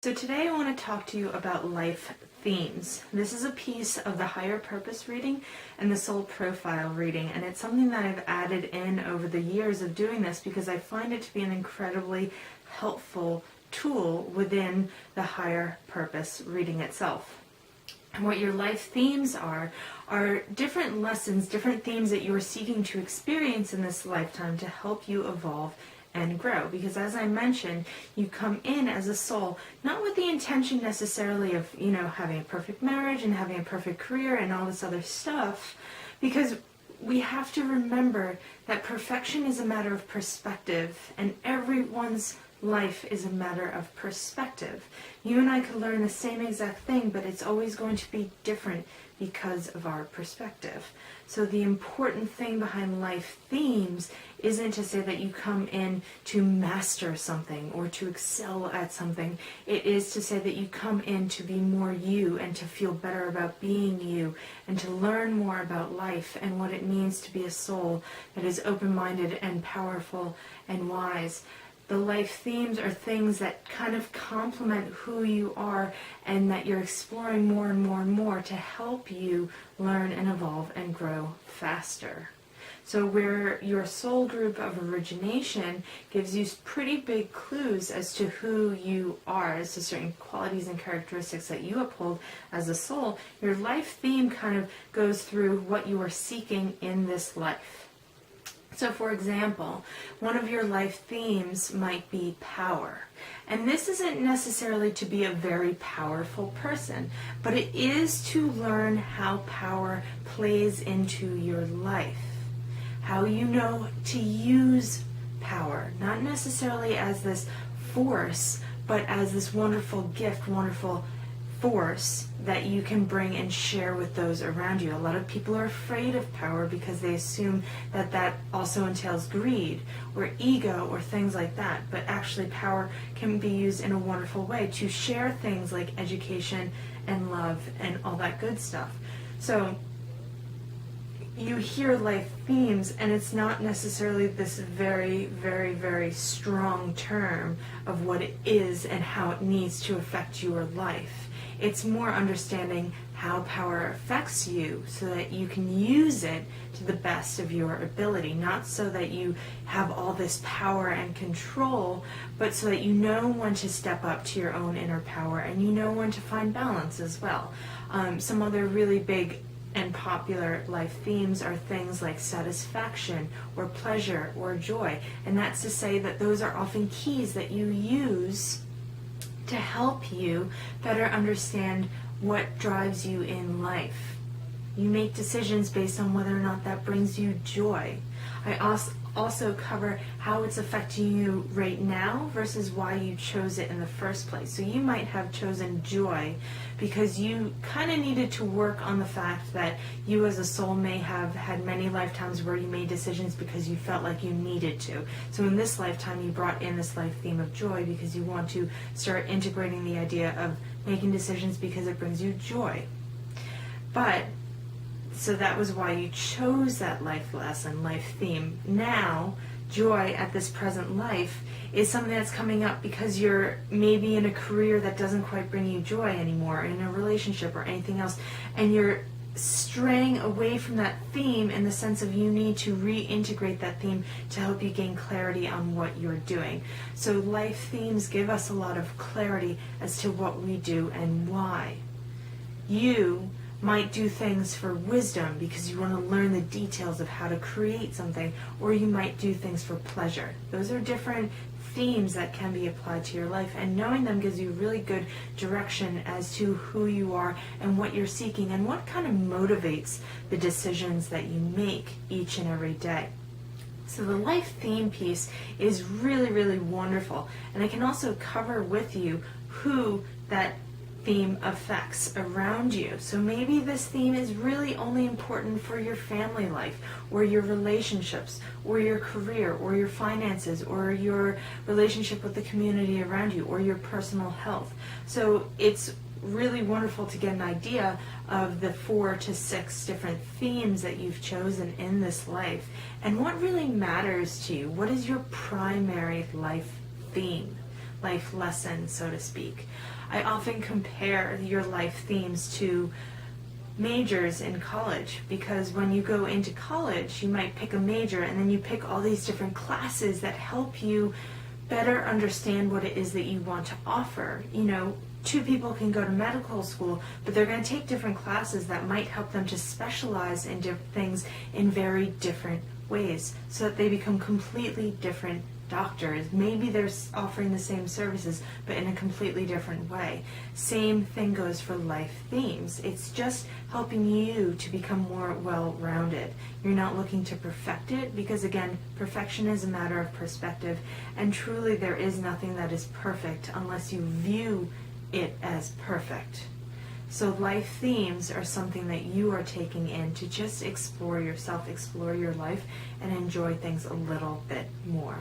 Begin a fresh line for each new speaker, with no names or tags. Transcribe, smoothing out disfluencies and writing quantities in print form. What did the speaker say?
So today I want to talk to you about life themes. This is a piece of the higher purpose reading and the soul profile reading, and it's something that I've added in over the years of doing this because I find it to be an incredibly helpful tool within the higher purpose reading itself. And what your life themes are different lessons, different themes that you are seeking to experience in this lifetime to help you evolve and grow. Because as I mentioned, you come in as a soul, not with the intention necessarily of, having a perfect marriage and having a perfect career and all this other stuff, because we have to remember that perfection is a matter of perspective, and everyone's life is a matter of perspective. You and I could learn the same exact thing, but it's always going to be different because of our perspective. So the important thing behind life themes isn't to say that you come in to master something or to excel at something. It is to say that you come in to be more you and to feel better about being you and to learn more about life and what it means to be a soul that is open-minded and powerful and wise. The life themes are things that kind of complement who you are and that you're exploring more and more and more to help you learn and evolve and grow faster. So where your soul group of origination gives you pretty big clues as to who you are, as to certain qualities and characteristics that you uphold as a soul, your life theme kind of goes through what you are seeking in this life. So for example, one of your life themes might be power. And this isn't necessarily to be a very powerful person, but it is to learn how power plays into your life. How you know to use power, not necessarily as this force, but as this wonderful gift, wonderful force that you can bring and share with those around you. A lot of people are afraid of power because they assume that that also entails greed or ego or things like that. But actually power can be used in a wonderful way to share things like education and love and all that good stuff. So you hear life themes, and it's not necessarily this very, very, very strong term of what it is and how it needs to affect your life. It's more understanding how power affects you so that you can use it to the best of your ability, not so that you have all this power and control, but so that you know when to step up to your own inner power and you know when to find balance as well. Some other really big and popular life themes are things like satisfaction or pleasure or joy, and that's to say that those are often keys that you use to help you better understand what drives you in life. You make decisions based on whether or not that brings you joy. I also cover how it's affecting you right now versus why you chose it in the first place. So you might have chosen joy because you kind of needed to work on the fact that you as a soul may have had many lifetimes where you made decisions because you felt like you needed to. So in this lifetime you brought in this life theme of joy because you want to start integrating the idea of making decisions because it brings you joy. So that was why you chose that life lesson, life theme. Now, joy at this present life is something that's coming up because you're maybe in a career that doesn't quite bring you joy anymore, in a relationship or anything else, and you're straying away from that theme in the sense of you need to reintegrate that theme to help you gain clarity on what you're doing. So life themes give us a lot of clarity as to what we do and why. You might do things for wisdom because you want to learn the details of how to create something, or you might do things for pleasure. Those are different themes that can be applied to your life, and knowing them gives you really good direction as to who you are and what you're seeking and what kind of motivates the decisions that you make each and every day. So the life theme piece is really, really wonderful, and I can also cover with you who that theme affects around you. So maybe this theme is really only important for your family life or your relationships or your career or your finances or your relationship with the community around you or your personal health. So it's really wonderful to get an idea of the 4 to 6 different themes that you've chosen in this life and what really matters to you. What is your primary life theme? life lesson, so to speak. I often compare your life themes to majors in college, because when you go into college you might pick a major and then you pick all these different classes that help you better understand what it is that you want to offer. You know, two people can go to medical school, but they're going to take different classes that might help them to specialize in different things in very different ways, so that they become completely different doctors. Maybe they're offering the same services, but in a completely different way. Same thing goes for life themes. It's just helping you to become more well-rounded. You're not looking to perfect it, because again, perfection is a matter of perspective, and truly there is nothing that is perfect unless you view it as perfect. So life themes are something that you are taking in to just explore yourself, explore your life, and enjoy things a little bit more.